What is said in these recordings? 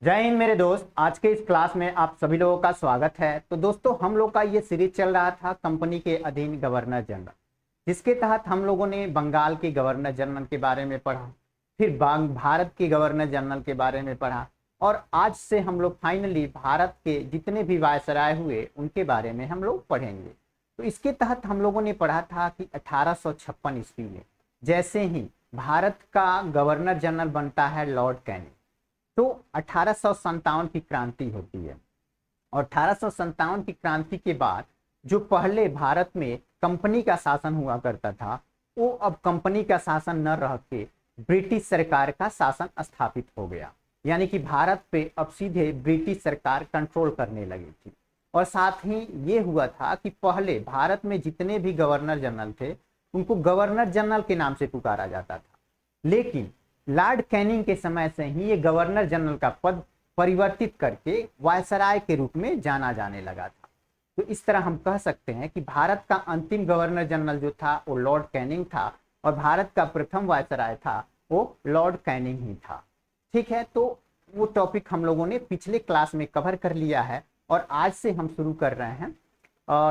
जय हिंद मेरे दोस्त। आज के इस क्लास में आप सभी लोगों का स्वागत है। तो दोस्तों, हम लोग का ये सीरीज चल रहा था कंपनी के अधीन गवर्नर जनरल, जिसके तहत हम लोगों ने बंगाल के गवर्नर जनरल के बारे में पढ़ा, फिर भारत के गवर्नर जनरल के बारे में पढ़ा, और आज से हम लोग फाइनली भारत के जितने भी वायसराय हुए उनके बारे में हम लोग पढ़ेंगे। तो इसके तहत हम लोगों ने पढ़ा था कि 1856 ईस्वी में जैसे ही भारत का गवर्नर जनरल बनता है लॉर्ड कैनिंग, तो 1857 की क्रांति होती है। और 1857 की क्रांति के बाद जो पहले भारत में कंपनी का शासन हुआ करता था, वो अब कंपनी का शासन न रह के ब्रिटिश सरकार का शासन स्थापित हो गया। यानी कि भारत पे अब सीधे ब्रिटिश सरकार कंट्रोल करने लगी थी। और साथ ही ये हुआ था कि पहले भारत में जितने भी गवर्नर जनरल थे उनको गवर्नर जनरल के नाम से पुकारा जाता था, लेकिन लॉर्ड कैनिंग के समय से ही ये गवर्नर जनरल का पद परिवर्तित करके वायसराय के रूप में जाना जाने लगा था। तो इस तरह हम कह सकते हैं कि भारत का अंतिम गवर्नर जनरल जो था वो लॉर्ड कैनिंग था, और भारत का प्रथम वायसराय था वो लॉर्ड कैनिंग ही था। ठीक है, तो वो टॉपिक हम लोगों ने पिछले क्लास में कवर कर लिया है, और आज से हम शुरू कर रहे हैं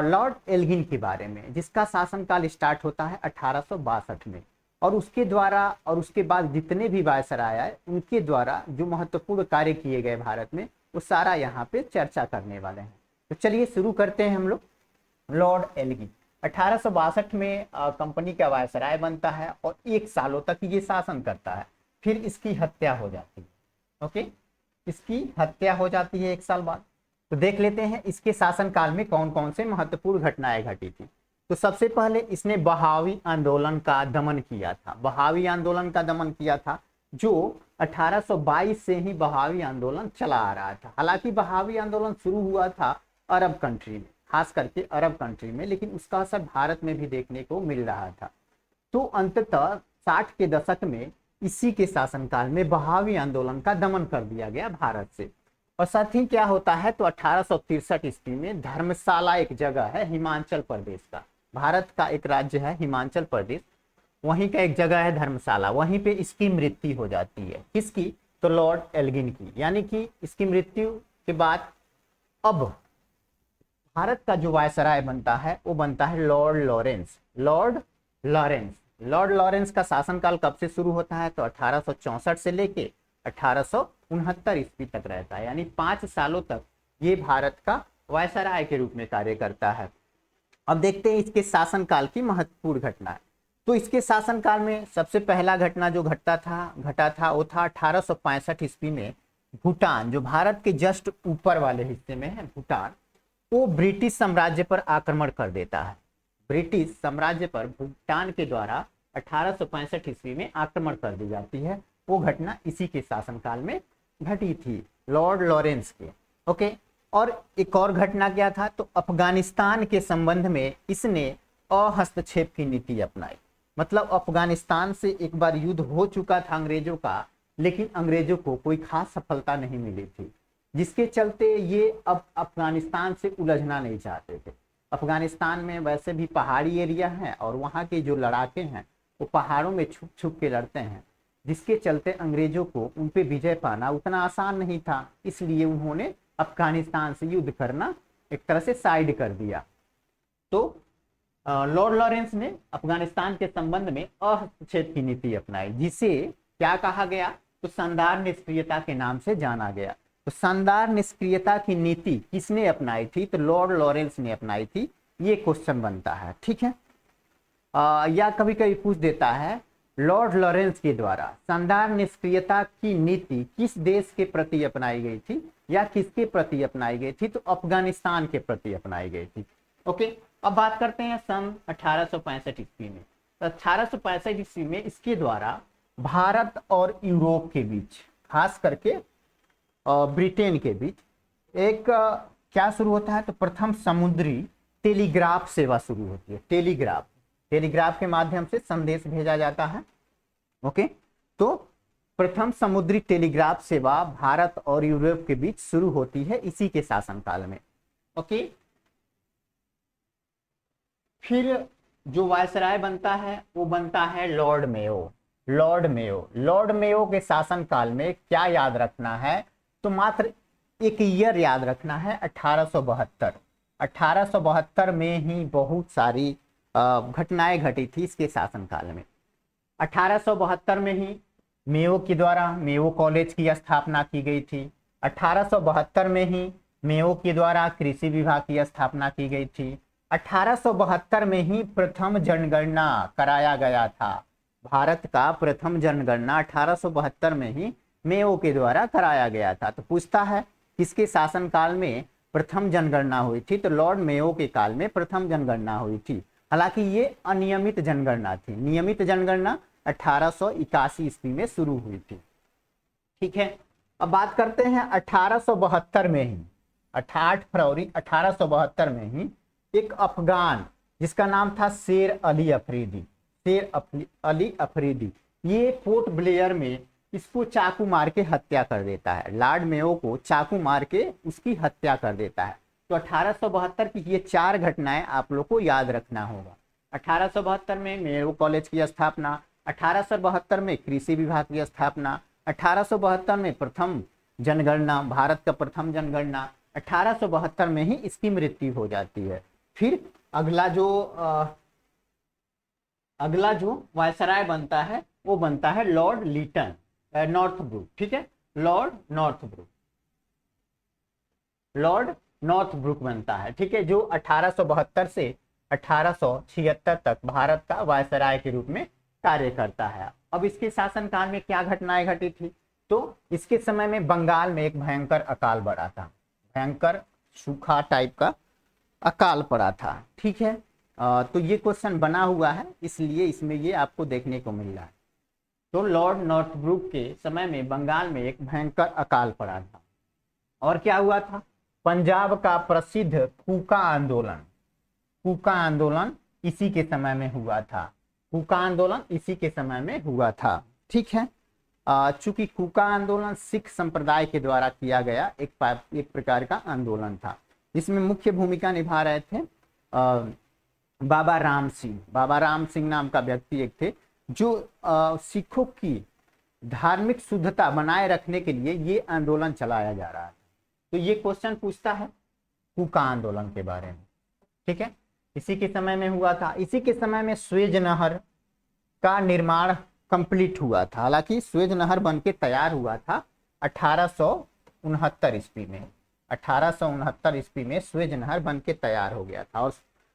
लॉर्ड एल्गिन के बारे में, जिसका शासनकाल स्टार्ट होता है 1862 में। और उसके द्वारा और उसके बाद जितने भी वायसराय आए उनके द्वारा जो महत्वपूर्ण कार्य किए गए भारत में, वो सारा यहाँ पे चर्चा करने वाले हैं। तो चलिए शुरू करते हैं हम लोग। लॉर्ड एल्गिन 1862 में कंपनी का वायसराय बनता है और 1 सालों तक ये शासन करता है। फिर इसकी हत्या हो जाती है। ओके, इसकी हत्या हो जाती है 1 साल बाद। तो देख लेते हैं इसके शासनकाल में कौन कौन से महत्वपूर्ण घटनाएं घटी थी। तो सबसे पहले इसने बहावी आंदोलन का दमन किया था। बहावी आंदोलन का दमन किया था, जो 1822 से ही बहावी आंदोलन चला आ रहा था। हालांकि बहावी आंदोलन शुरू हुआ था अरब कंट्री में, खास करके अरब कंट्री में, लेकिन उसका असर भारत में भी देखने को मिल रहा था। तो अंततः 60 के दशक में इसी के शासनकाल में बहावी आंदोलन का दमन कर दिया गया भारत से। और साथ ही क्या होता है, तो 1863 ईस्वी में धर्मशाला एक जगह है हिमाचल प्रदेश का, भारत का एक राज्य है हिमाचल प्रदेश, वहीं का एक जगह है धर्मशाला, वहीं पे इसकी मृत्यु हो जाती है। किसकी? तो लॉर्ड एल्गिन की। यानी कि इसकी मृत्यु के बाद अब भारत का जो वायसराय बनता है वो बनता है Lord Lawrence. Lord Lawrence Lord Lawrence का शासनकाल कब से शुरू होता है, तो 1864 से लेके 1869 ईस्वी तक रहता है। यानी 5 सालों तक ये भारत का वायसराय के रूप में कार्य करता है। अब देखते हैं इसके शासनकाल की महत्वपूर्ण घटना। तो इसके शासनकाल में सबसे पहला घटना जो घटा था वो था 1865 ईस्वी में भूटान, जो भारत के जस्ट ऊपर वाले हिस्से में है भूटान, वो ब्रिटिश साम्राज्य पर आक्रमण कर देता है। ब्रिटिश साम्राज्य पर भूटान के द्वारा 1865 ईस्वी में आक्रमण कर दी जाती है। वो घटना इसी के शासनकाल में घटी थी, लॉर्ड लॉरेंस के। ओके, और एक और घटना क्या था, तो अफगानिस्तान के संबंध में इसने अहस्तक्षेप की नीति अपनाई। मतलब अफगानिस्तान से एक बार युद्ध हो चुका था अंग्रेजों का, लेकिन अंग्रेजों को कोई खास सफलता नहीं मिली थी, जिसके चलते ये अब अफगानिस्तान से उलझना नहीं चाहते थे। अफगानिस्तान में वैसे भी पहाड़ी एरिया है, और वहाँ के जो लड़ाके हैं वो पहाड़ों में छुप छुप के लड़ते हैं, जिसके चलते अंग्रेजों को उन पे विजय पाना उतना आसान नहीं था। इसलिए उन्होंने अफगानिस्तान से युद्ध करना एक तरह से साइड कर दिया। तो लॉर्ड लॉरेंस ने अफगानिस्तान के संबंध में हस्तक्षेप की नीति अपनाई, जिसे क्या कहा गया, तो शानदार निष्क्रियता के नाम से जाना गया। तो शानदार निष्क्रियता की नीति किसने अपनाई थी, तो लॉर्ड लॉरेंस ने अपनाई थी। ये क्वेश्चन बनता है, ठीक है। या कभी कभी पूछ देता है लॉर्ड लॉरेंस के द्वारा शानदार निष्क्रियता की नीति किस देश के प्रति अपनाई गई थी, या किसके प्रति अपनाई गई थी, तो अफगानिस्तान के प्रति अपनाई गई थी। ओके, अब बात करते हैं सन 1865 ईस्वी में। तो 1865 ईस्वी में इसके द्वारा भारत और यूरोप के बीच, खास करके ब्रिटेन के बीच एक क्या शुरू होता है, तो प्रथम समुद्री टेलीग्राफ सेवा शुरू होती है। टेलीग्राफ के माध्यम से संदेश भेजा जाता है। ओके, तो प्रथम समुद्री टेलीग्राफ सेवा भारत और यूरोप के बीच शुरू होती है इसी के शासनकाल में। ओके, फिर जो वायसराय बनता है वो बनता है लॉर्ड मेयो। लॉर्ड मेयो के शासनकाल में क्या याद रखना है, तो मात्र एक ईयर याद रखना है, 1872। 1872 में ही बहुत सारी घटनाएं घटी थी इसके शासनकाल में। 1872 में ही मेयो के द्वारा मेयो कॉलेज की स्थापना की गई थी। 1872 में ही मेयो के द्वारा कृषि विभाग की स्थापना की गई थी। 1872 में ही प्रथम जनगणना कराया गया था। भारत का प्रथम जनगणना 1872 में ही मेयो के द्वारा कराया गया था। तो पूछता है किसके शासनकाल में प्रथम जनगणना हुई थी, तो लॉर्ड मेयो के काल में प्रथम जनगणना हुई थी। हालांकि ये अनियमित जनगणना थी। नियमित जनगणना 1881 ईस्वी में शुरू हुई थी। ठीक है, अब बात करते हैं 1872 में ही, 8 फरवरी 1872 में ही एक अफगान जिसका नाम था शेर अली अफरीदी, शेर अली अफरीदी, ये पोर्ट ब्लेयर में इसको चाकू मार के हत्या कर देता है। लॉर्ड मेयो को चाकू मार के उसकी हत्या कर देता है। तो 1872 की ये 4 घटनाएं आप लोग को याद रखना होगा। 1872 में मेयो कॉलेज की स्थापना, 1872 में कृषि विभाग की स्थापना, 1872 में प्रथम जनगणना, भारत का प्रथम जनगणना, 1872 में ही इसकी मृत्यु हो जाती है। फिर अगला जो वायसराय बनता है वो बनता है लॉर्ड लिटन नॉर्थब्रुक। ठीक है, लॉर्ड नॉर्थब्रुक बनता है। ठीक है, जो 1872 से 1876 तक भारत का वायसराय के रूप में कार्य करता है। अब इसके शासनकाल में क्या घटनाएं घटी थी, तो इसके समय में बंगाल में एक भयंकर अकाल पड़ा था, भयंकर सूखा टाइप का अकाल पड़ा था। ठीक है, तो ये क्वेश्चन बना हुआ है, इसलिए इसमें ये आपको देखने को मिल रहा है। तो लॉर्ड नॉर्थब्रुक के समय में बंगाल में एक भयंकर अकाल पड़ा था। और क्या हुआ था, पंजाब का प्रसिद्ध कूका आंदोलन इसी के समय में हुआ था। कूका आंदोलन इसी के समय में हुआ था। ठीक है, चूंकि कूका आंदोलन सिख संप्रदाय के द्वारा किया गया एक प्रकार का आंदोलन था, जिसमें मुख्य भूमिका निभा रहे थे बाबा राम सिंह नाम का व्यक्ति एक थे, जो सिखों की धार्मिक शुद्धता बनाए रखने के लिए ये आंदोलन चलाया जा रहा है। तो ये क्वेश्चन पूछता है कूका आंदोलन के बारे में। ठीक है, इसी के समय में हुआ था। इसी के समय में स्वेज नहर का निर्माण कंप्लीट हुआ था। हालांकि स्वेज नहर बनके तैयार हुआ था 1869 ईस्वी में। 1869 ईस्वी में स्वेज नहर बनके तैयार हो गया था। और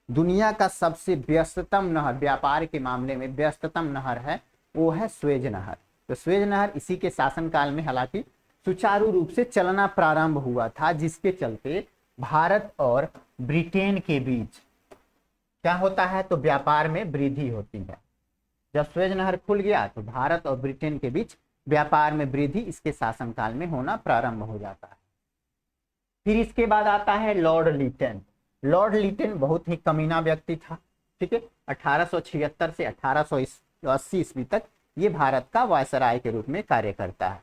दुनिया का सबसे व्यस्ततम नहर, व्यापार के मामले में व्यस्ततम नहर है, वो है स्वेज नहर। तो स्वेज नहर इसी के शासनकाल में हालांकि सुचारू रूप से चलना प्रारंभ हुआ था, जिसके चलते भारत और ब्रिटेन के बीच क्या होता है, तो व्यापार में वृद्धि होती है। जब स्वेज नहर खुल गया तो भारत और ब्रिटेन के बीच व्यापार में वृद्धि इसके शासनकाल में होना प्रारंभ हो जाता है। फिर इसके बाद आता है लॉर्ड लिटन। लॉर्ड लिटन बहुत ही कमीना व्यक्ति था। ठीक है, 1876 से 1880 ईस्वी तक ये भारत का वायसराय के रूप में कार्य करता है।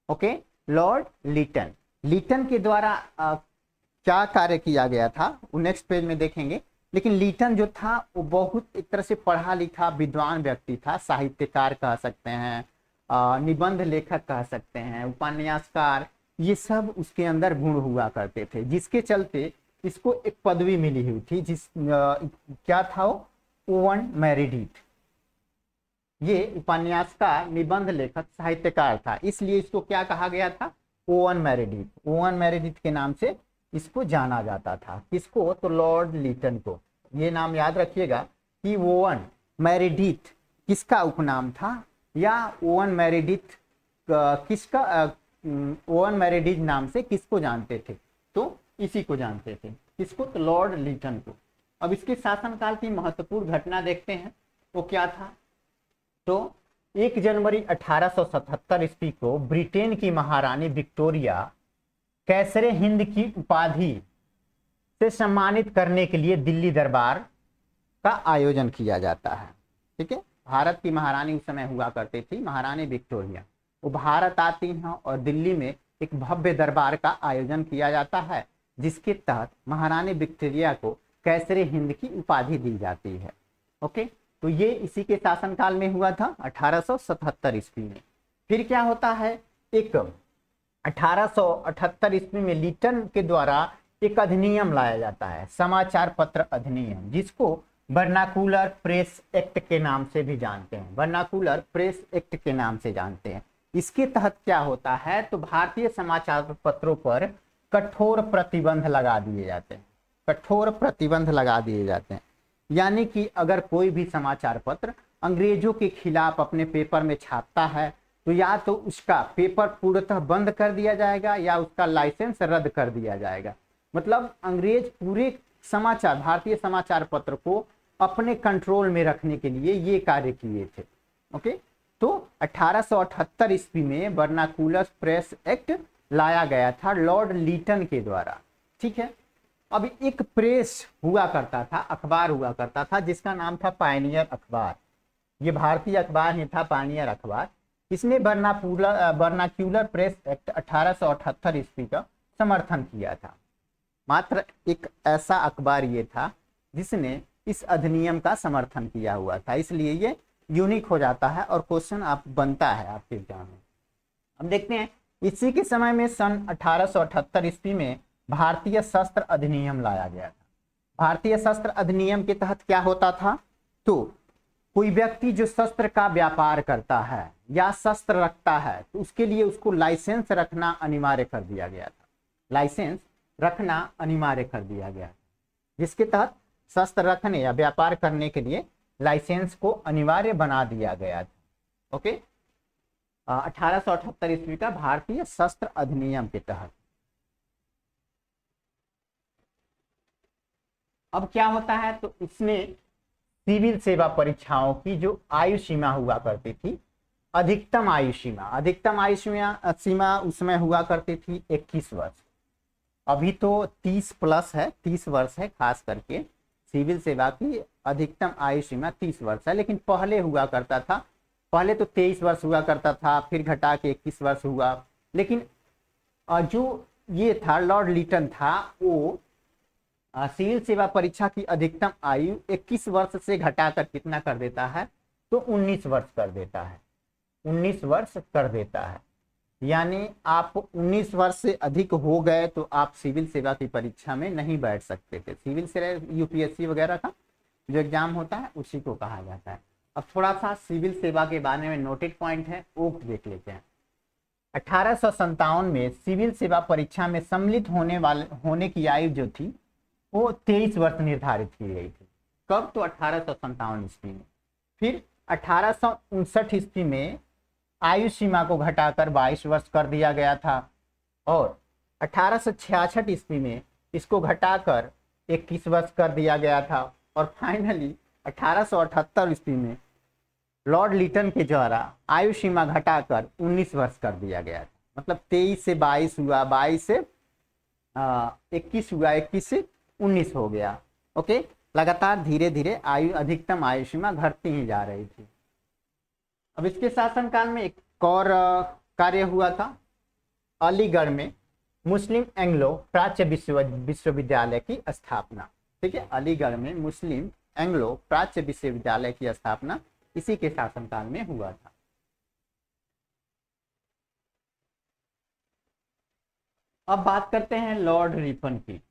ओके, लॉर्ड लिटन के द्वारा क्या कार्य किया गया था वो नेक्स्ट पेज में देखेंगे। लेकिन लिटन जो था वो बहुत एक तरह से पढ़ा लिखा विद्वान व्यक्ति था, साहित्यकार कह सकते हैं, निबंध लेखक कह सकते हैं, उपन्यासकार, ये सब उसके अंदर गुण हुआ करते थे, जिसके चलते इसको एक पदवी मिली हुई थी, क्या था वो, ओवन मेरिडिथ। ये उपन्यासकार, निबंध लेखक, साहित्यकार था, इसलिए इसको क्या कहा गया था, ओवन मेरिडिथ के नाम से इसको जाना जाता था। किसको, तो लॉर्ड लिटन को। ये नाम याद रखिएगा कि ओवन मेरिडिथ किसका उपनाम था, या ओवन मेरिडिथ किसका, ओवन मेरिडिथ नाम से किसको जानते थे, तो इसी को जानते थे। किसको, तो लॉर्ड लिटन को। अब इसके शासनकाल की महत्वपूर्ण घटना देखते हैं, वो क्या था। तो 1 जनवरी 1877 ईस्वी को ब्रिटेन की महारानी विक्टोरिया कैसरे हिंद की उपाधि से सम्मानित करने के लिए दिल्ली दरबार का आयोजन किया जाता है। ठीक है, भारत की महारानी उस समय हुआ करती थी, महारानी विक्टोरिया। वो भारत आती हैं और दिल्ली में एक भव्य दरबार का आयोजन किया जाता है, जिसके तहत महारानी विक्टोरिया को कैसरे हिंद की उपाधि दी जाती है। ओके, तो ये इसी के शासनकाल में हुआ था 1877 ईस्वी में। फिर क्या होता है, एक 1878 ईस्वी में लीटन के द्वारा एक अधिनियम लाया जाता है, समाचार पत्र अधिनियम, जिसको वर्नाकुलर प्रेस एक्ट के नाम से भी जानते हैं, वर्नाकुलर प्रेस एक्ट के नाम से जानते हैं। इसके तहत क्या होता है, तो भारतीय समाचार पत्रों पर कठोर प्रतिबंध लगा दिए जाते हैं, कठोर प्रतिबंध लगा दिए जाते हैं। यानी कि अगर कोई भी समाचार पत्र अंग्रेजों के खिलाफ अपने पेपर में छापता है तो या तो उसका पेपर पूर्णतः बंद कर दिया जाएगा या उसका लाइसेंस रद्द कर दिया जाएगा। मतलब अंग्रेज पूरे समाचार, भारतीय समाचार पत्र को अपने कंट्रोल में रखने के लिए ये कार्य किए थे। ओके, तो 1878 ईस्वी में वर्नाकुलर प्रेस एक्ट लाया गया था लॉर्ड लीटन के द्वारा। ठीक है, अब एक प्रेस हुआ करता था, अखबार हुआ करता था जिसका नाम था पायनियर अखबार। ये भारतीय अखबार ही था, पायनियर अखबार। इसने वर्नाक्यूलर प्रेस एक्ट 1878 ईस्वी का समर्थन किया था। मात्र एक ऐसा अखबार ये था जिसने इस अधिनियम का समर्थन किया हुआ था, इसलिए ये यूनिक हो जाता है और क्वेश्चन आप बनता है आपके एग्जाम में। अब देखते हैं, इसी के समय में सन 1878 ईस्वी में भारतीय शस्त्र अधिनियम लाया गया था। भारतीय शस्त्र अधिनियम के तहत क्या होता था, तो कोई व्यक्ति जो शस्त्र का व्यापार करता है या शस्त्र रखता है तो उसके लिए उसको लाइसेंस रखना अनिवार्य कर दिया गया था, लाइसेंस रखना अनिवार्य कर दिया गया, जिसके तहत शस्त्र रखने या व्यापार करने के लिए लाइसेंस को अनिवार्य बना दिया गया था। ओके, 1878 ईस्वी का भारतीय शस्त्र अधिनियम के तहत। अब क्या होता है, तो इसमें सिविल सेवा परीक्षाओं की जो आयु सीमा हुआ करती थी, अधिकतम आयु सीमा उसमें हुआ करती थी 21 वर्ष। अभी तो 30 प्लस है, 30 वर्ष है, खास करके सिविल सेवा की अधिकतम आयु सीमा 30 वर्ष है। लेकिन पहले हुआ करता था, पहले तो 23 वर्ष हुआ करता था, फिर घटा के 21 वर्ष हुआ। लेकिन जो ये था लॉर्ड लीटन था, वो सिविल सेवा परीक्षा की अधिकतम आयु 21 वर्ष से घटाकर कितना कर देता है, तो 19 वर्ष कर देता है, 19 वर्ष कर देता है। यानी आप 19 वर्ष से अधिक हो गए तो आप सिविल सेवा की परीक्षा में नहीं बैठ सकते थे। सिविल सेवा यूपीएससी वगैरह का जो एग्जाम होता है उसी को कहा जाता है। अब थोड़ा सा सिविल सेवा के बारे में नोटेड पॉइंट है, वो देख लेते हैं। 1857 में सिविल सेवा परीक्षा में सम्मिलित होने की आयु जो थी वो 23 वर्ष निर्धारित की गई थी। कब, तो 1857 ईस्वी में। फिर 1859 ईस्वी में आयु सीमा को घटाकर 22 वर्ष कर दिया गया था और 1866 ईस्वी में इसको घटाकर 21 वर्ष कर दिया गया था और फाइनली 1878 ईस्वी में लॉर्ड लीटन के द्वारा आयु सीमा घटाकर 19 वर्ष कर दिया गया था। मतलब 23 से 22 हुआ, 22 से 21 हुआ, 21 से 19 हो गया। ओके, लगातार धीरे धीरे आयु, अधिकतम आयु सीमा घटती ही जा रही थी। अब इसके शासनकाल में एक और कार्य हुआ था, अलीगढ़ में मुस्लिम एंग्लो प्राच्य विश्वविद्यालय की स्थापना। ठीक है, अलीगढ़ में मुस्लिम एंग्लो प्राच्य विश्वविद्यालय की स्थापना इसी के शासनकाल में हुआ था। अब बात करते हैं लॉर्ड रिपन की।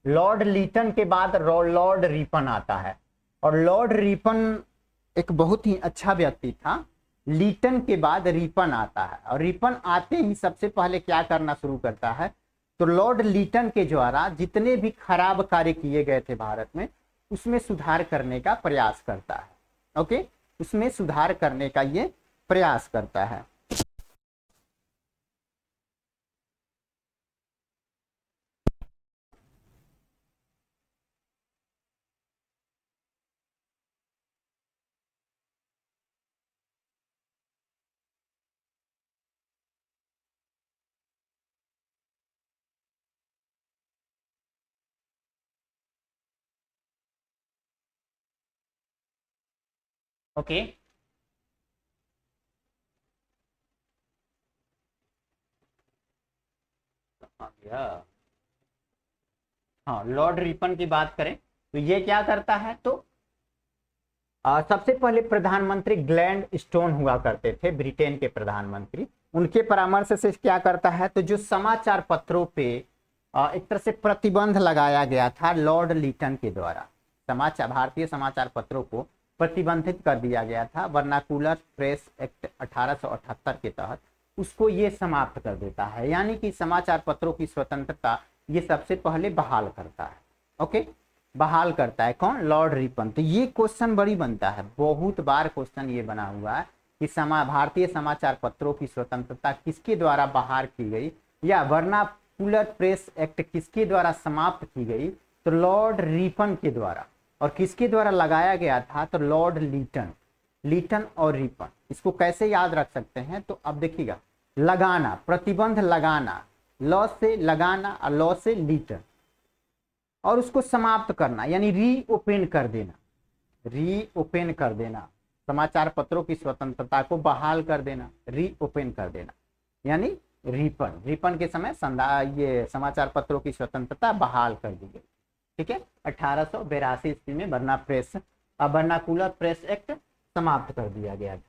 लॉर्ड लीटन के बाद लॉर्ड रिपन आता है और लॉर्ड रिपन एक बहुत ही अच्छा व्यक्ति था। लीटन के बाद रिपन आता है और रिपन आते ही सबसे पहले क्या करना शुरू करता है, तो लॉर्ड लीटन के द्वारा जितने भी खराब कार्य किए गए थे भारत में उसमें सुधार करने का प्रयास करता है। ओके, उसमें सुधार करने का ये प्रयास करता है। ओके, हाँ, लॉर्ड रिपन की बात करें तो ये क्या करता है, तो सबसे पहले प्रधानमंत्री ग्लैड स्टोन हुआ करते थे, ब्रिटेन के प्रधानमंत्री। उनके परामर्श से क्या करता है, तो जो समाचार पत्रों पे एक तरह से प्रतिबंध लगाया गया था लॉर्ड लीटन के द्वारा, भारतीय समाचार पत्रों को प्रतिबंधित कर दिया गया था वर्नाकुलर प्रेस एक्ट 1878 के तहत, उसको ये समाप्त कर देता है। यानी कि समाचार पत्रों की स्वतंत्रता ये सबसे पहले बहाल करता है। ओके, बहाल करता है कौन, लॉर्ड रिपन। तो ये क्वेश्चन बड़ी बनता है, बहुत बार क्वेश्चन ये बना हुआ है कि भारतीय समाचार पत्रों की स्वतंत्रता किसके द्वारा बहाल की गई, या वर्नाकुलर प्रेस एक्ट किसके द्वारा समाप्त की गई, तो लॉर्ड रिपन के द्वारा। और किसके द्वारा लगाया गया था, तो लॉर्ड लीटन। लीटन और रिपन, इसको कैसे याद रख सकते हैं, तो अब देखिएगा, लगाना, प्रतिबंध लगाना, लॉ से लगाना और लॉ से लीटन, और उसको समाप्त करना यानी रीओपन कर देना, रीओपन कर देना, समाचार पत्रों की स्वतंत्रता को बहाल कर देना, रीओपन कर देना, यानी रिपन। रिपन के समय ये समाचार पत्रों की स्वतंत्रता बहाल कर दी गई। ठीक है, 1882 ईस्वी में वर्नाकुलर प्रेस एक्ट समाप्त कर दिया गया था।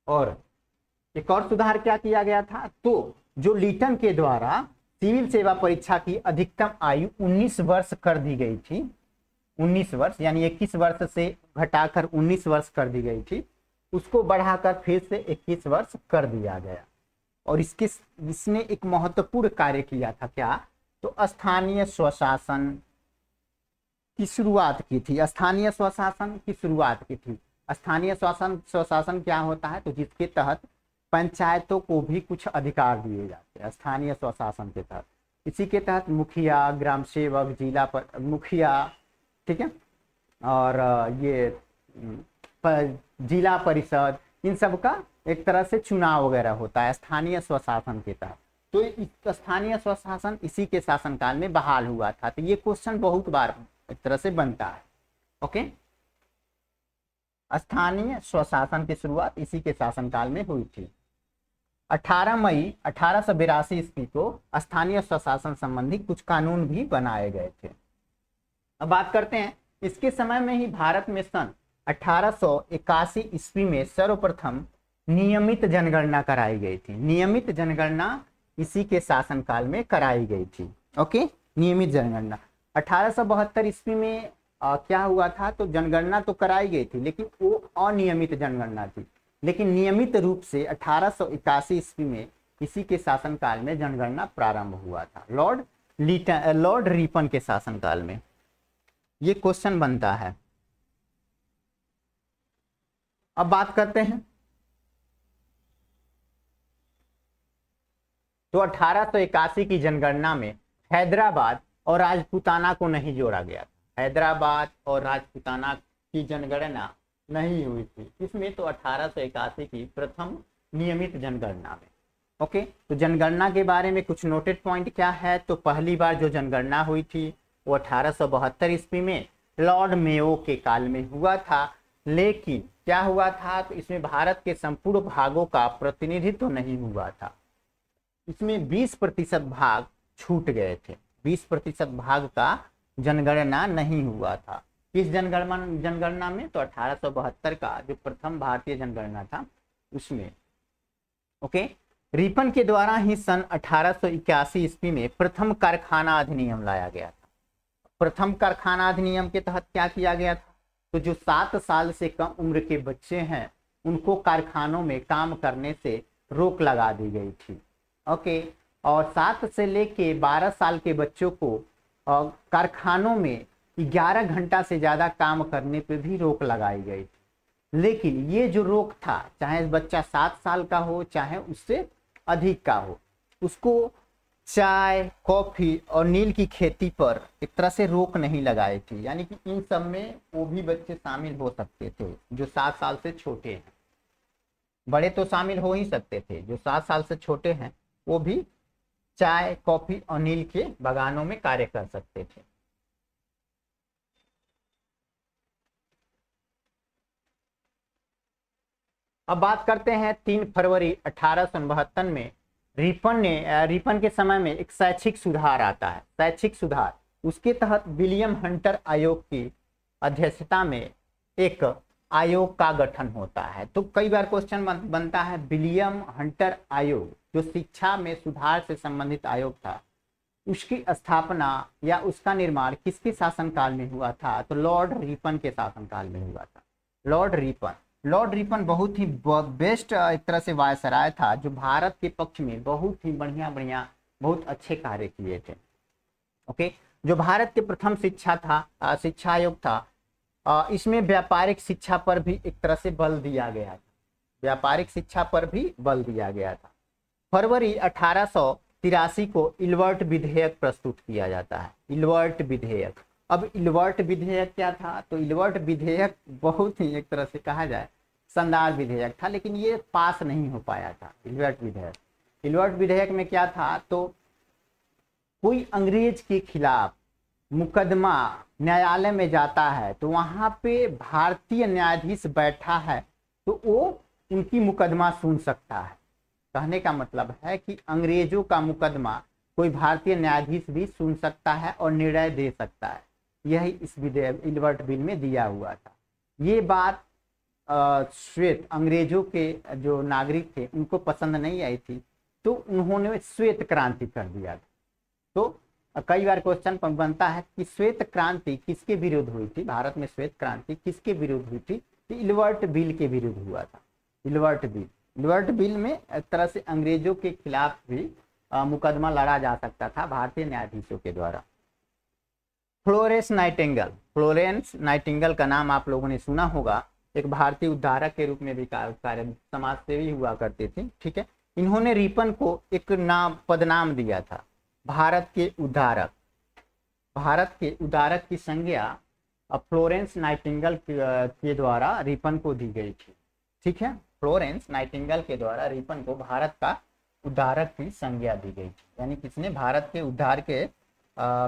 और एक और सुधार क्या किया गया था, तो जो लीटन के द्वारा सिविल सेवा परीक्षा की अधिकतम आयु 19 वर्ष कर दी गई थी, 19 वर्ष यानी 21 वर्ष से घटाकर 19 वर्ष कर दी गई थी, उसको बढ़ाकर फिर से 21 वर्ष कर दिया गया। और इसने एक महत्वपूर्ण कार्य किया था, क्या, तो स्थानीय स्वशासन की शुरुआत की थी। स्थानीय स्वशासन की शुरुआत की थी। स्थानीय स्वशासन क्या होता है, तो जिसके तहत पंचायतों को भी कुछ अधिकार दिए जाते हैं स्थानीय स्वशासन के तहत। इसी के तहत मुखिया, ग्राम सेवक, जिला पर मुखिया, ठीक है, और ये जिला परिषद, इन सब का एक तरह से चुनाव वगैरह होता है स्थानीय स्वशासन के तहत। तो स्थानीय स्वशासन इसी के शासनकाल में बहाल हुआ था। तो ये क्वेश्चन बहुत बार एक तरह से बनता है। ओके, स्थानीय स्वशासन की शुरुआत इसी के शासनकाल में हुई थी। 18 मई 1882 ईस्वी को स्थानीय स्वशासन संबंधी कुछ कानून भी बनाए गए थे। अब बात करते हैं, इसके समय में ही भारत में सन 1881 ईस्वी में सर्वप्रथम नियमित जनगणना कराई गई थी। नियमित जनगणना इसी के शासनकाल में कराई गई थी। ओके, नियमित जनगणना 1872 ईस्वी में क्या हुआ था, तो जनगणना तो कराई गई थी लेकिन वो अनियमित जनगणना थी। लेकिन नियमित रूप से 1881 ईस्वी में इसी के शासनकाल में जनगणना प्रारंभ हुआ था, लॉर्ड रिपन के शासनकाल में। ये क्वेश्चन बनता है। अब बात करते हैं, तो 1881 की जनगणना में हैदराबाद और राजपूताना को नहीं जोड़ा गया था। हैदराबाद और राजपूताना की जनगणना नहीं हुई थी इसमें, तो 1881 की प्रथम नियमित जनगणना में। ओके, तो जनगणना के बारे में कुछ नोटेड पॉइंट क्या है, तो पहली बार जो जनगणना हुई थी वो 1872 ईस्वी में लॉर्ड मेयो के काल में हुआ था। लेकिन क्या हुआ था, तो इसमें भारत के संपूर्ण भागों का प्रतिनिधित्व नहीं हुआ था। इसमें 20% भाग छूट गए थे, 20% भाग का जनगणना नहीं हुआ था। किस जनगणना में, तो 1872 का जो प्रथम भारतीय जनगणना था उसमें। ओके, रिपन के द्वारा ही सन 1881 ईस्वी में प्रथम कारखाना अधिनियम लाया गया था। प्रथम कारखाना अधिनियम के तहत क्या किया गया था, तो जो 7 साल से कम उम्र के बच्चे हैं उनको कारखानों में काम करने से रोक लगा दी गई थी। ओके, और 7 से लेके 12 साल के बच्चों को कारखानों में 11 घंटा से ज्यादा काम करने पे भी रोक लगाई गई थी। लेकिन ये जो रोक था, चाहे बच्चा 7 साल का हो चाहे उससे अधिक का हो, उसको चाय, कॉफी और नील की खेती पर एक तरह से रोक नहीं लगाई थी। यानी कि इन सब में वो भी बच्चे शामिल हो सकते थे जो 7 साल से छोटे हैं। बड़े तो शामिल हो ही सकते थे, जो 7 साल से छोटे हैं वो भी चाय, कॉफी और नील के बागानों में कार्य कर सकते थे। अब बात करते हैं 3 फरवरी 1872 में रिपन के समय में एक शैक्षिक सुधार आता है। शैक्षिक सुधार, उसके तहत विलियम हंटर आयोग की अध्यक्षता में एक आयोग का गठन होता है? तो कई बार क्वेश्चन बनता है विलियम हंटर आयोग, जो शिक्षा में सुधार से संबंधित आयोग था, उसकी स्थापना या उसका निर्माण किसके शासनकाल में हुआ था? तो लॉर्ड रिपन के शासनकाल में हुआ था। लॉर्ड रिपन बहुत ही बेस्ट एक तरह से वायसराय था, जो भारत के पक्ष में बहुत ही बढ़िया बढ़िया बहुत अच्छे कार्य किए थे। ओके, जो भारत के प्रथम शिक्षा आयोग था, इसमें व्यापारिक शिक्षा पर भी एक तरह से बल दिया गया था। व्यापारिक शिक्षा पर भी बल दिया गया था। फरवरी 1883 को इल्बर्ट विधेयक प्रस्तुत किया जाता है। इल्बर्ट विधेयक। अब इल्बर्ट विधेयक क्या था? तो इल्बर्ट विधेयक बहुत ही एक तरह से कहा जाए शानदार विधेयक था, लेकिन ये पास नहीं हो पाया था। इल्बर्ट विधेयक में क्या था? तो कोई अंग्रेज के खिलाफ मुकदमा न्यायालय में जाता है तो वहां पे भारतीय न्यायाधीश बैठा है तो वो उनकी मुकदमा सुन सकता है। कहने का मतलब है कि अंग्रेजों का मुकदमा कोई भारतीय न्यायाधीश भी सुन सकता है और निर्णय दे सकता है। यही इस इल्बर्ट बिल में दिया हुआ था। ये बात श्वेत अंग्रेजों के जो नागरिक थे उनको पसंद नहीं आई थी, तो उन्होंने श्वेत क्रांति कर दिया था। तो कई बार क्वेश्चन बनता है कि श्वेत क्रांति किसके विरुद्ध हुई थी? भारत में श्वेत क्रांति किसके विरुद्ध हुई थी? तो इल्बर्ट बिल के विरुद्ध हुआ था। इल्बर्ट बिल में एक तरह से अंग्रेजों के खिलाफ भी मुकदमा लड़ा जा सकता था भारतीय न्यायाधीशों के द्वारा। फ्लोरेंस नाइटिंगेल का नाम आप लोगों ने सुना होगा। एक भारतीय उद्धारक के रूप में भी कार्य समाज सेवी हुआ करते थे। ठीक है, इन्होंने रिपन को एक पदनाम दिया था, भारत के उद्धारक की संज्ञा फ्लोरेंस नाइटिंगेल के द्वारा रिपन को दी गई थी। ठीक है, फ्लोरेंस नाइटिंगेल के द्वारा रिपन को भारत का उद्धारक की संज्ञा दी गई थी। यानी किसने भारत के उद्धार के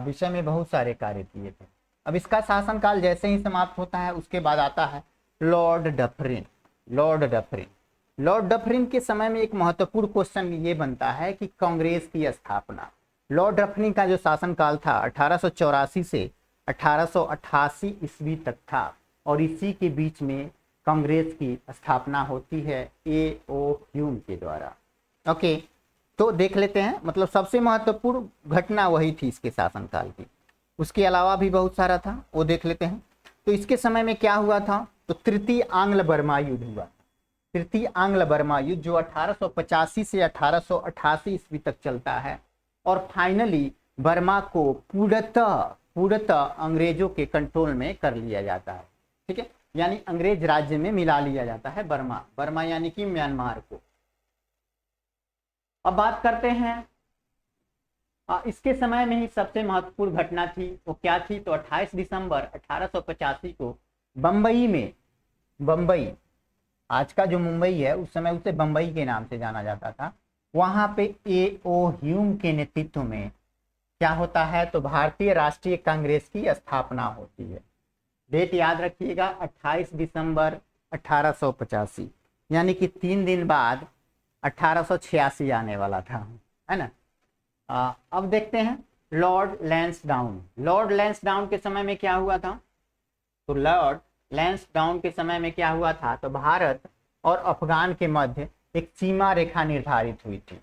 विषय में बहुत सारे कार्य किए थे। अब इसका शासनकाल जैसे ही समाप्त होता है उसके बाद आता है लॉर्ड डफरिन के समय में एक महत्वपूर्ण क्वेश्चन ये बनता है कि कांग्रेस की स्थापना। लॉर्ड डफरिन का जो शासनकाल था 1884 से 1888 ईस्वी तक था और इसी के बीच में कांग्रेस की स्थापना होती है A.O. ह्यूम के द्वारा। ओके, तो देख लेते हैं, मतलब सबसे महत्वपूर्ण घटना वही थी इसके शासनकाल की। उसके अलावा भी बहुत सारा था, वो देख लेते हैं। तो इसके समय में क्या हुआ था? तो तृतीय आंग्ल बर्मा युद्ध हुआ। तृतीय आंग्ल बर्मा युद्ध जो 1885 से 1888 ईस्वी तक चलता है और फाइनली बर्मा को पूर्णतः अंग्रेजों के कंट्रोल में कर लिया जाता है। ठीक है, यानी अंग्रेज राज्य में मिला लिया जाता है बर्मा यानी कि म्यांमार को। अब बात करते हैं इसके समय में ही सबसे महत्वपूर्ण घटना थी, वो क्या थी? तो 28 दिसंबर 1885 को बम्बई, आज का जो मुंबई है उस समय उसे बम्बई के नाम से जाना जाता था, वहां पे A.O. ह्यूम के नेतृत्व में क्या होता है? तो भारतीय राष्ट्रीय कांग्रेस की स्थापना होती है। डेट याद रखिएगा, 28 दिसंबर 1885, यानी कि 3 दिन बाद 1886 आने वाला था, है ना। अब देखते हैं लॉर्ड लैंसडाउन के समय में क्या हुआ था? तो लॉर्ड लैंसडाउन के समय में क्या हुआ था? तो भारत और अफगान के मध्य एक सीमा रेखा निर्धारित हुई थी,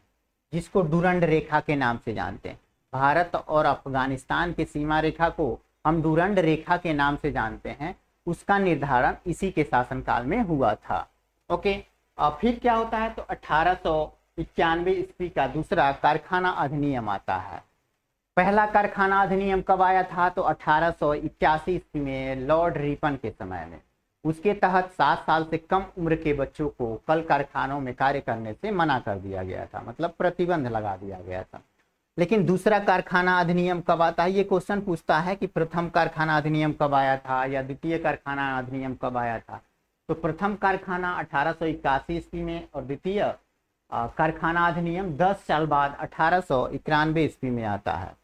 जिसको डूरंड रेखा के नाम से जानते हैं। भारत और अफगानिस्तान की सीमा रेखा को हम डूरंड रेखा के नाम से जानते हैं। उसका निर्धारण इसी के शासनकाल में हुआ था। ओके, फिर क्या होता है? तो 1891 ईस्वी का दूसरा कारखाना अधिनियम आता है। पहला कारखाना अधिनियम कब आया था? तो 1881 ईस्वी में लॉर्ड रिपन के समय में। उसके तहत 7 साल से कम उम्र के बच्चों को कल कारखानों में कार्य करने से मना कर दिया गया था, मतलब प्रतिबंध लगा दिया गया था। लेकिन दूसरा कारखाना अधिनियम कब आता है? ये क्वेश्चन पूछता है कि प्रथम कारखाना अधिनियम कब आया था या द्वितीय कारखाना अधिनियम कब आया था। तो प्रथम कारखाना 1881 ईस्वी में और द्वितीय कारखाना अधिनियम 10 साल बाद 1891 ईस्वी में आता है।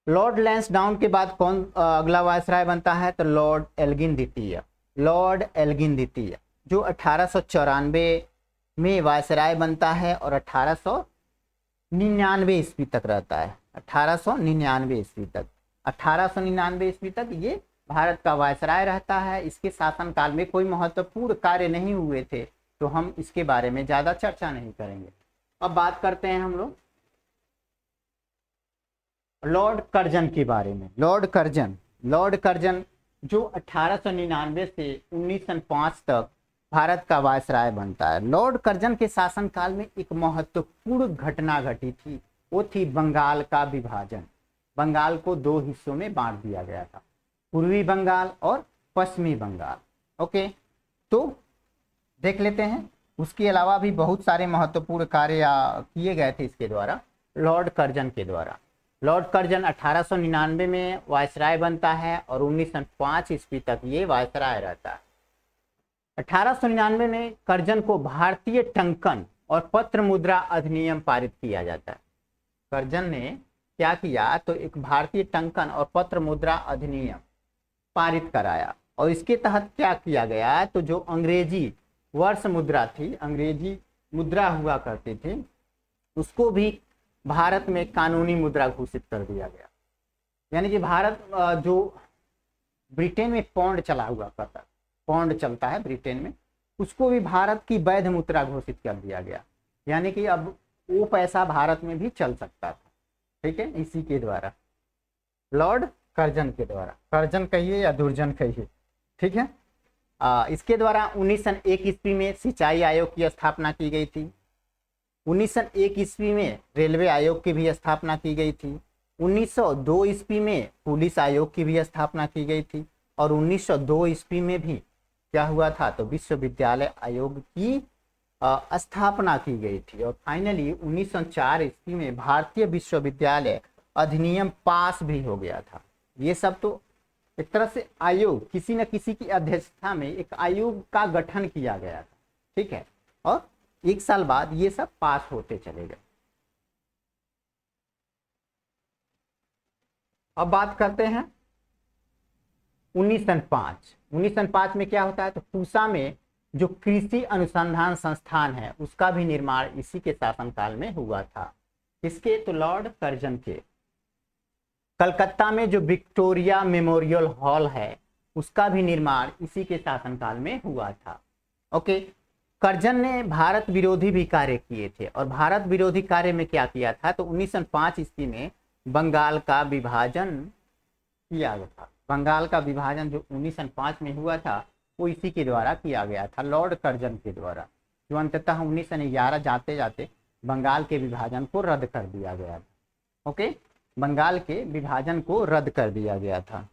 लॉर्ड लैंसडाउन के बाद कौन अगला वायसराय बनता है? तो लॉर्ड एल्गिन द्वितीय, जो 1894 में वायसराय बनता है और 1899 ईस्वी तक रहता है। 1899 ईस्वी तक ये भारत का वायसराय रहता है। इसके शासनकाल में कोई महत्वपूर्ण कार्य नहीं हुए थे, तो हम इसके बारे में ज्यादा चर्चा नहीं करेंगे। अब बात करते हैं हम लोग लॉर्ड कर्जन के बारे में। लॉर्ड कर्जन जो 1899 से 1905 तक भारत का वायसराय बनता है। लॉर्ड कर्जन के शासनकाल में एक महत्वपूर्ण घटना घटी थी, वो थी बंगाल का विभाजन। बंगाल को दो हिस्सों में बांट दिया गया था, पूर्वी बंगाल और पश्चिमी बंगाल। ओके, तो देख लेते हैं। उसके अलावा भी बहुत सारे महत्वपूर्ण कार्य किए गए थे इसके द्वारा, लॉर्ड कर्जन के द्वारा। लॉर्ड कर्जन 1899 में वायसराय बनता है और 1905 ईस्वी तक ये वायसराय रहता है। 1899 में कर्जन को भारतीय टंकन और पत्र मुद्रा अधिनियम पारित किया जाता है। कर्जन ने क्या किया, तो एक भारतीय टंकन और पत्र मुद्रा अधिनियम पारित कराया, और इसके तहत क्या किया गया, तो जो अंग्रेजी वर्ष मुद्रा थी, अंग्रेजी मुद्रा हुआ करती थी, उसको भी भारत में कानूनी मुद्रा घोषित कर दिया गया। यानी कि भारत जो ब्रिटेन में पौंड चला हुआ करता, पौंड चलता है ब्रिटेन में, उसको भी भारत की वैध मुद्रा घोषित कर दिया गया। यानी कि अब वो पैसा भारत में भी चल सकता था। ठीक है, इसी के द्वारा, लॉर्ड कर्जन के द्वारा, कर्जन कहिए या दुर्जन कहिए, ठीक है। इसके द्वारा 1901 ईस्वी में सिंचाई आयोग की स्थापना की गई थी। 1901 ईस्वी में रेलवे आयोग की भी स्थापना की गई थी। 1902 ईस्वी में पुलिस आयोग की भी स्थापना की गई थी, और 1902 ईस्वी में भी क्या हुआ था, तो विश्वविद्यालय आयोग की स्थापना की गई थी। और फाइनली 1904 ईस्वी में भारतीय विश्वविद्यालय अधिनियम पास भी हो गया था। ये सब तो एक तरह से आयोग, किसी न किसी की अध्यक्षता में एक आयोग का गठन किया गया था। ठीक है, और एक साल बाद ये सब पास होते चले गए। अब बात करते हैं 1905। 1905 में क्या होता है, तो पूसा में जो कृषि अनुसंधान संस्थान है उसका भी निर्माण इसी के शासनकाल में हुआ था। इसके, तो लॉर्ड कर्जन के। कलकत्ता में जो विक्टोरिया मेमोरियल हॉल है उसका भी निर्माण इसी के शासनकाल में हुआ था। ओके, कर्जन ने भारत विरोधी भी कार्य किए थे, और भारत विरोधी कार्य में क्या किया था, तो 1905 ईस्वी में बंगाल का विभाजन किया गया था। बंगाल का विभाजन जो 1905 में हुआ था वो इसी के द्वारा किया गया था, लॉर्ड कर्जन के द्वारा, जो अंततः 1911 जाते जाते बंगाल के विभाजन को रद्द कर दिया गया था। ओके, बंगाल के विभाजन को रद्द कर दिया गया था।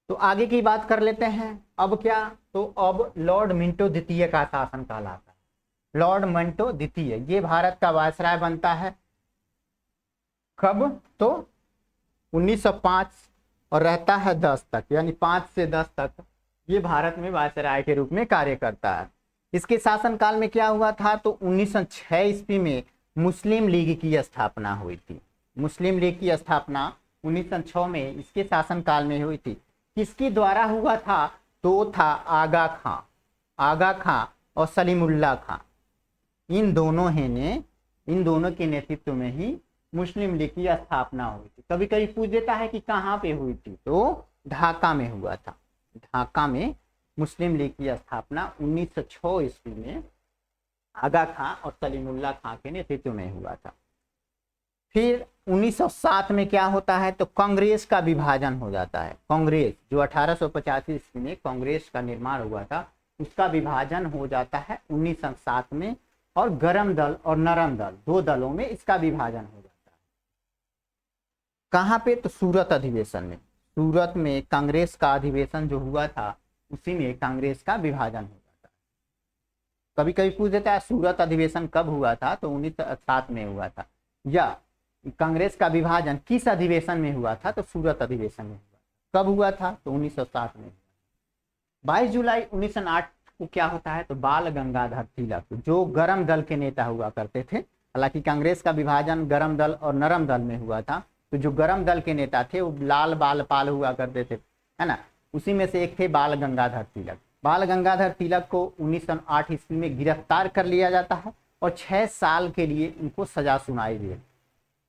तो आगे की बात कर लेते हैं। अब क्या, तो अब लॉर्ड मिंटो द्वितीय का शासनकाल आता है। लॉर्ड मिंटो द्वितीय ये भारत का वायसराय बनता है। कब, तो 1905, और रहता है 10 तक, यानी 5 से 10 तक ये भारत में वायसराय के रूप में कार्य करता है। इसके शासनकाल में क्या हुआ था, तो 1906 ईस्वी में मुस्लिम लीग की स्थापना हुई थी। मुस्लिम लीग की स्थापना 1906 में इसके शासनकाल में हुई थी। किसके द्वारा हुआ था, तो था आगा खां और सलीमुल्लाह खां। इन दोनों के नेतृत्व में ही मुस्लिम लीग की स्थापना हुई थी। कभी कभी पूछ देता है कि कहाँ पे हुई थी, तो ढाका में हुआ था। ढाका में मुस्लिम लीग की स्थापना 1906 ईस्वी में आगा खां और सलीमुल्लाह खां के नेतृत्व में हुआ था। फिर 1907 में क्या होता है, तो कांग्रेस का विभाजन हो जाता है। कांग्रेस जो 1885 ईस्वी में कांग्रेस का निर्माण हुआ था उसका विभाजन हो जाता है 1907 में, और गरम दल और नरम दल दो दलों में इसका विभाजन हो जाता है। कहाँ पे, तो सूरत अधिवेशन में। सूरत में कांग्रेस का अधिवेशन जो हुआ था उसी में कांग्रेस का विभाजन हो जाता है। कभी कभी पूछ देता है सूरत अधिवेशन कब हुआ था, तो 1907 में हुआ था, या कांग्रेस का विभाजन किस अधिवेशन में हुआ था, तो सूरत अधिवेशन में हुआ। कब हुआ था, तो 1907 में। 22 जुलाई 1908 को क्या होता है, तो बाल गंगाधर तिलक जो गरम दल के नेता हुआ करते थे, हालांकि कांग्रेस का विभाजन गरम दल और नरम दल में हुआ था, तो जो गरम दल के नेता थे वो लाल बाल पाल हुआ करते थे, है ना, उसी में से एक थे बाल गंगाधर तिलक। बाल गंगाधर तिलक को 1908 ईस्वी में गिरफ्तार कर लिया जाता है, और 6 साल के लिए उनको सजा सुनाई गई।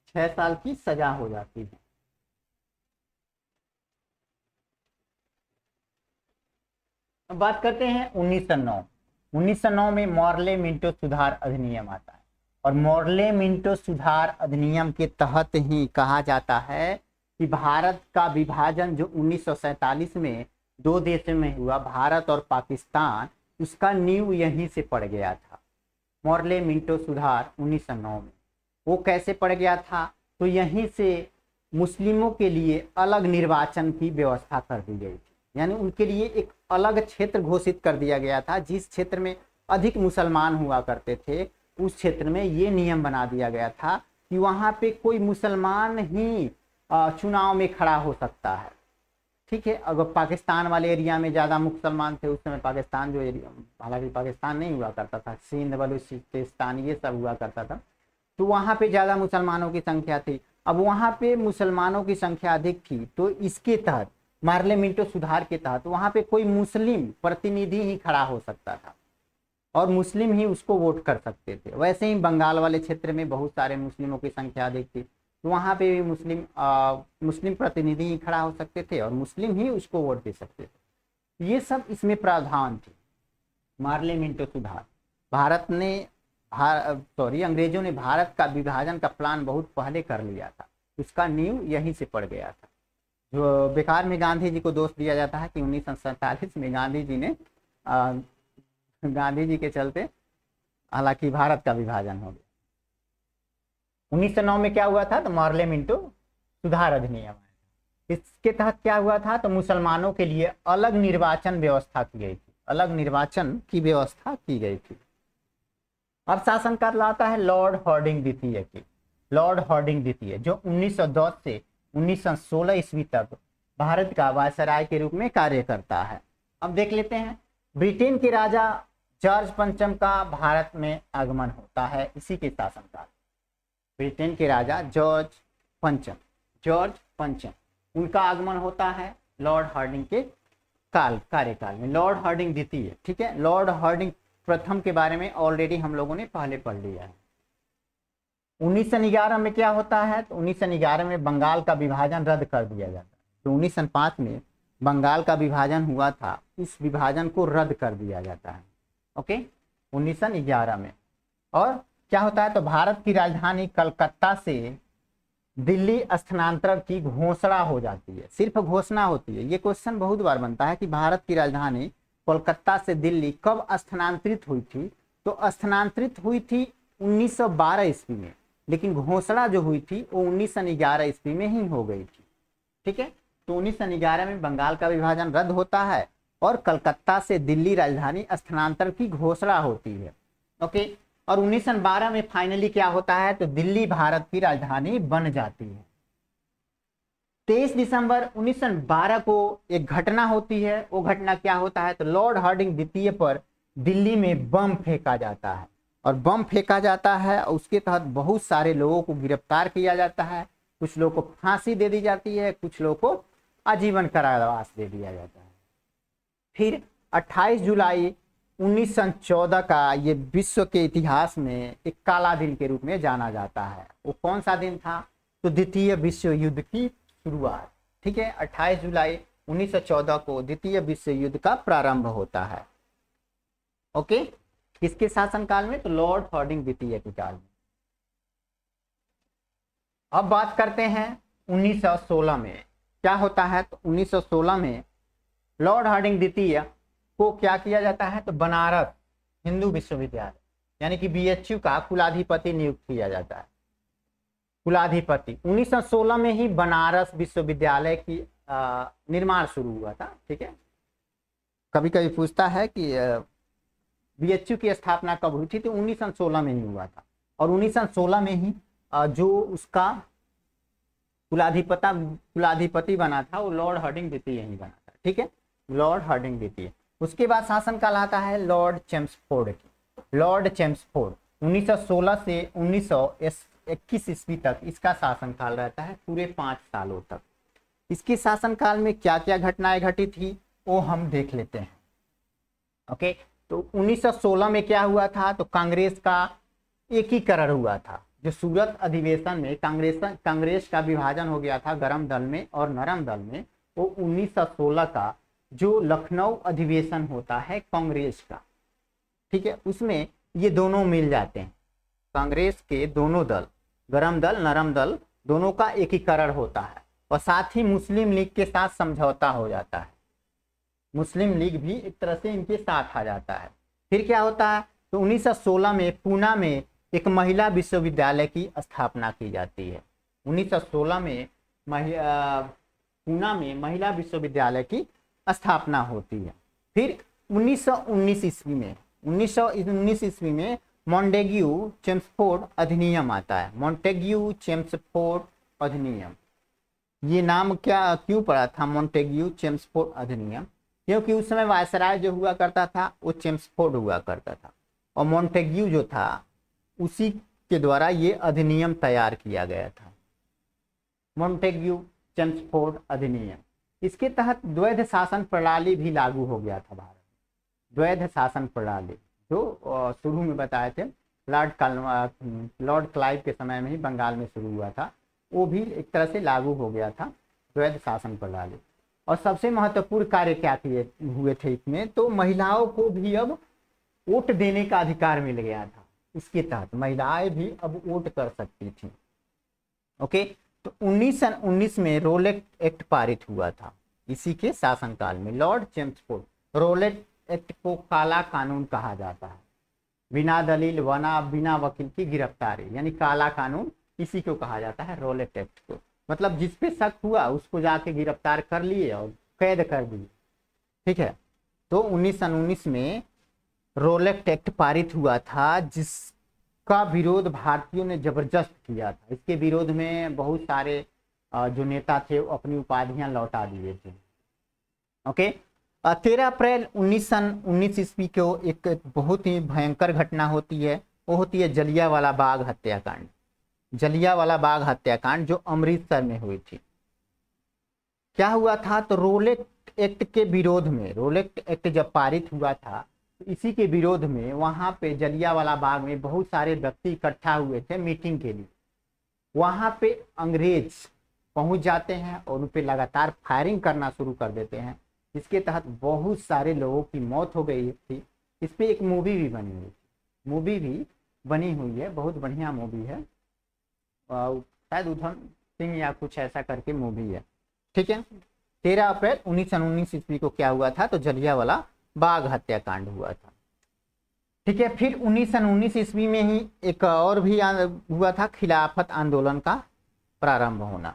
6 साल की सजा हो जाती है। अब बात करते हैं 1909। 1909 में मॉर्ले मिंटो सुधार अधिनियम आता है और मॉर्ले मिंटो सुधार अधिनियम के तहत ही कहा जाता है कि भारत का विभाजन जो 1947 में दो देशों में हुआ, भारत और पाकिस्तान, उसका नींव यहीं से पड़ गया था। मॉर्ले मिंटो सुधार 1909 में वो कैसे पड़ गया था, तो यहीं से मुस्लिमों के लिए अलग निर्वाचन की व्यवस्था कर दी गई थी। यानी उनके लिए एक अलग क्षेत्र घोषित कर दिया गया था। जिस क्षेत्र में अधिक मुसलमान हुआ करते थे उस क्षेत्र में ये नियम बना दिया गया था कि वहाँ पे कोई मुसलमान ही चुनाव में खड़ा हो सकता है। ठीक है, अगर पाकिस्तान वाले एरिया में ज़्यादा मुसलमान थे, उस समय पाकिस्तान जो एरिया, हालांकि पाकिस्तान नहीं हुआ करता था, सिंध बलूचिस्तान ये सब हुआ करता था, तो वहाँ पे ज़्यादा मुसलमानों की संख्या थी। अब वहाँ पे मुसलमानों की संख्या अधिक थी, तो इसके तहत मार्ले मिंटो सुधार के तहत वहाँ पे कोई मुस्लिम प्रतिनिधि ही खड़ा हो सकता था और मुस्लिम ही उसको वोट कर सकते थे। वैसे ही बंगाल वाले क्षेत्र में बहुत सारे मुस्लिमों की संख्या अधिक थी, तो वहाँ पे भी मुस्लिम प्रतिनिधि ही खड़ा हो सकते थे और मुस्लिम ही उसको वोट दे सकते थे। ये सब इसमें प्रावधान थे। मार्ले मिंटो सुधार, अंग्रेजों ने भारत का विभाजन का प्लान बहुत पहले कर लिया था, उसका नींव यहीं से पड़ गया था। जो बेकार में गांधी जी को दोष दिया जाता है कि 1947 में गांधी जी के चलते हालांकि भारत का विभाजन हो गया। 1909 में क्या हुआ था, तो मार्ले मिंटो सुधार अधिनियम है। इसके तहत क्या हुआ था, तो मुसलमानों के लिए अलग निर्वाचन व्यवस्था की गई थी, अलग निर्वाचन की व्यवस्था की गई थी। अब शासनकाल लाता है लॉर्ड हार्डिंग द्वितीय की। लॉर्ड हार्डिंग द्वितीय जो 1910 से 1916 ईस्वी तक भारत का वायसराय के रूप में कार्य करता है। अब देख लेते हैं, ब्रिटेन के राजा जॉर्ज पंचम का भारत में आगमन होता है इसी के शासनकाल। ब्रिटेन के राजा जॉर्ज पंचम उनका आगमन होता है लॉर्ड हार्डिंग के कार्यकाल में, लॉर्ड हार्डिंग द्वितीय। ठीक है, लॉर्ड हार्डिंग प्रथम के बारे में ऑलरेडी हम लोगों ने पहले पढ़ लिया है। 1911 में क्या होता है, तो 1911 में बंगाल का विभाजन रद्द कर दिया जाता है। तो 1905 में बंगाल का विभाजन हुआ था, इस विभाजन को रद्द कर दिया जाता है। ओके, 1911 में। और क्या होता है, तो भारत की राजधानी कलकत्ता से दिल्ली स्थानांतरण की घोषणा हो जाती है। सिर्फ घोषणा होती है। ये क्वेश्चन बहुत बार बनता है कि भारत की राजधानी कोलकाता से दिल्ली कब स्थानांतरित हुई थी, तो स्थानांतरित हुई थी 1912 ईस्वी में, लेकिन घोषणा जो हुई थी वो 1911 ईस्वी में ही हो गई थी। ठीक है, तो 1911 में बंगाल का विभाजन रद्द होता है और कलकत्ता से दिल्ली राजधानी स्थानांतरण की घोषणा होती है। ओके, और 1912 में फाइनली क्या होता है, तो दिल्ली भारत की राजधानी बन जाती है। 23 दिसंबर 1912 को एक घटना होती है। वो घटना क्या होता है, तो लॉर्ड हार्डिंग द्वितीय पर दिल्ली में बम फेंका जाता है और बम फेंका जाता है और उसके तहत बहुत सारे लोगों को गिरफ्तार किया जाता है। कुछ लोगों को फांसी दे दी जाती है, कुछ लोगों को आजीवन कारावास दे दिया जाता है। फिर 28 जुलाई 1914 का ये विश्व के इतिहास में एक काला दिन के रूप में जाना जाता है। वो कौन सा दिन था, तो द्वितीय विश्व युद्ध की शुरुआत। ठीक है, 28 जुलाई 1914 को द्वितीय विश्व युद्ध का प्रारंभ होता है। ओके, किसके शासनकाल में, तो लॉर्ड हार्डिंग द्वितीय के काल में। अब बात करते हैं 1916 में क्या होता है, तो 1916 में लॉर्ड हार्डिंग द्वितीय को क्या किया जाता है, तो बनारस हिंदू विश्वविद्यालय यानी कि BHU का कुलाधिपति नियुक्त किया जाता है। कुलाधिपति 1916 में ही बनारस विश्वविद्यालय की निर्माण शुरू हुआ था। ठीक है, कभी कभी पूछता है कि BHU की स्थापना कब हुई थी, तो 1916 में ही हुआ था। और 1916 में ही जो उसका कुलाधिपति बना था वो लॉर्ड हार्डिंग द्वितीय ही बना था। ठीक है, लॉर्ड हार्डिंग द्वितीय। उसके बाद शासनकाल आता है लॉर्ड चेम्सफोर्ड की। लॉर्ड चेम्सफोर्ड 1916 से 1921 ईस्वी तक इसका शासनकाल रहता है, पूरे 5 सालों तक। इसके शासनकाल में क्या क्या घटनाएं घटी थी वो हम देख लेते हैं। ओके, तो 1916 में क्या हुआ था, तो कांग्रेस का एकीकरण हुआ था। जो सूरत अधिवेशन में कांग्रेस का विभाजन हो गया था गर्म दल में और नरम दल में, वो 1916 का जो लखनऊ अधिवेशन होता है कांग्रेस का, ठीक है, उसमें ये दोनों मिल जाते हैं। कांग्रेस के दोनों दल, गरम दल नरम दल, दोनों का एकीकरण होता है और साथ ही मुस्लिम लीग के साथ समझौता हो जाता है। मुस्लिम लीग भी एक तरह से इनके साथ आ जाता है। फिर क्या होता है, तो 1916 में पूना में एक महिला विश्वविद्यालय की स्थापना की जाती है। 1916 में पूना में महिला विश्वविद्यालय की स्थापना होती है। फिर 1919 ईस्वी में 1919 ईस्वी में मॉन्टेग्यू चेम्सफोर्ड अधिनियम आता है। मॉन्टेग्यू चेम्सफोर्ड अधिनियम, ये नाम क्या क्यों पड़ा था मॉन्टेग्यू चेम्सफोर्ड अधिनियम? क्योंकि उस समय वायसराय जो हुआ करता था वो चेम्सफोर्ड हुआ करता था और मॉन्टेग्यू जो था उसी के द्वारा ये अधिनियम तैयार किया गया था, मॉन्टेग्यू चेम्सफोर्ड अधिनियम। इसके तहत द्वैध शासन प्रणाली भी लागू हो गया था भारत में। द्वैध शासन प्रणाली जो शुरू में बताए थे लॉर्ड क्लाइव के समय में ही बंगाल में शुरू हुआ था, वो भी एक तरह से लागू हो गया था द्वैध शासन प्रणाली। और सबसे महत्वपूर्ण कार्य क्या किए हुए थे इसमें, तो महिलाओं को भी अब वोट देने का अधिकार मिल गया था। इसके तहत महिलाएं भी अब वोट कर सकती थी। ओके, तो 1919 में रोलेट एक्ट पारित हुआ था। इसी के शासनकाल में लॉर्ड चेम्सफोर्ड, रोलेट एक्ट को काला कानून कहा जाता है। बिना दलील बिना वकील की गिरफ्तारी, यानी काला कानून इसी को कहा जाता है, रोलेट एक्ट को। मतलब जिस पे शक हुआ उसको जाके गिरफ्तार कर लिए और कैद कर दिए, ठीक है। तो 1919 में रोलेट एक्ट पारित हुआ था, जिसका विरोध भारतीयों ने जबरदस्त किया था। इसके विरोध में बहुत सारे जो नेता थे वो अपनी उपाधियां लौटा दिए थे। ओके, 13 अप्रैल 1919 ईस्वी को एक बहुत ही भयंकर घटना होती है, वो होती है जलियांवाला बाग हत्याकांड। जलियांवाला बाग हत्याकांड जो अमृतसर में हुई थी। क्या हुआ था, तो रोलेट एक्ट के विरोध में, रोलेट एक्ट जब पारित हुआ था तो इसी के विरोध में वहां पे जलियांवाला बाग में बहुत सारे व्यक्ति इकट्ठा हुए थे मीटिंग के लिए। वहां पे अंग्रेज पहुंच जाते हैं और उन पे लगातार फायरिंग करना शुरू कर देते हैं, जिसके तहत बहुत सारे लोगों की मौत हो गई थी। इस पे एक मूवी भी बनी हुई थी, मूवी भी बनी हुई है, बहुत बढ़िया मूवी है, शायद उधम सिंह या कुछ ऐसा करके मूवी है, ठीक है। 13 अप्रैल 1919 ईस्वी को क्या हुआ था, तो जलियांवाला बाग हत्याकांड हुआ था, ठीक है। फिर 1919 ईस्वी में ही एक और भी हुआ था, खिलाफत आंदोलन का प्रारंभ होना।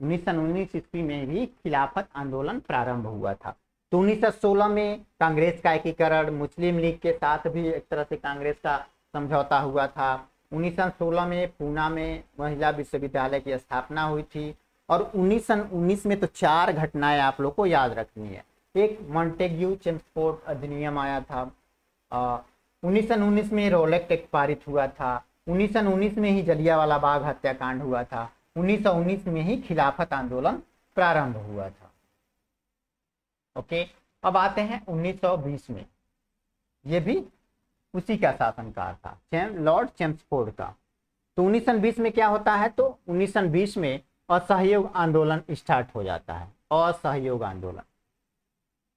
1919 ईस्वी में भी खिलाफत आंदोलन प्रारंभ हुआ था। तो 1916 में कांग्रेस का एकीकरण, मुस्लिम लीग के साथ भी एक तरह से कांग्रेस का समझौता हुआ था। 1916 में पूना में महिला विश्वविद्यालय की स्थापना हुई थी। और 1919 में तो 4 घटनाएं आप लोग को याद रखनी है। एक मॉन्टेग्यू चेम्सफोर्ड अधिनियम आया था, 1919 में रोलेट एक्ट पारित हुआ था, 1919 में ही जलियांवाला बाग हत्याकांड हुआ था, 1919 में ही खिलाफत आंदोलन प्रारंभ हुआ था। ओके, अब आते हैं 1920 में, ये भी उसी का शासनकाल था, लॉर्ड चेम्सफोर्ड का। तो 1920 में क्या होता है, तो 1920 में असहयोग आंदोलन स्टार्ट हो जाता है। असहयोग आंदोलन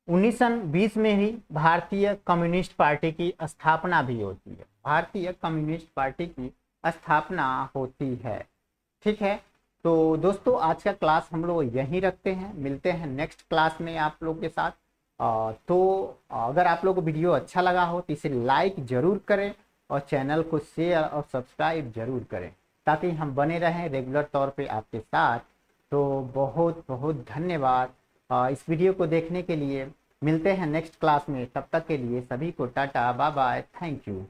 1920 में ही भारतीय कम्युनिस्ट पार्टी की स्थापना भी होती है। भारतीय कम्युनिस्ट पार्टी की स्थापना होती है, ठीक है। तो दोस्तों आज का क्लास हम लोग यहीं रखते हैं, मिलते हैं नेक्स्ट क्लास में आप लोग के साथ। तो अगर आप लोग को वीडियो अच्छा लगा हो तो इसे लाइक जरूर करें और चैनल को शेयर और सब्सक्राइब जरूर करें, ताकि हम बने रहें रेगुलर तौर पे आपके साथ। तो बहुत बहुत धन्यवाद इस वीडियो को देखने के लिए। मिलते हैं नेक्स्ट क्लास में, तब तक के लिए सभी को tata bye bye, thank you.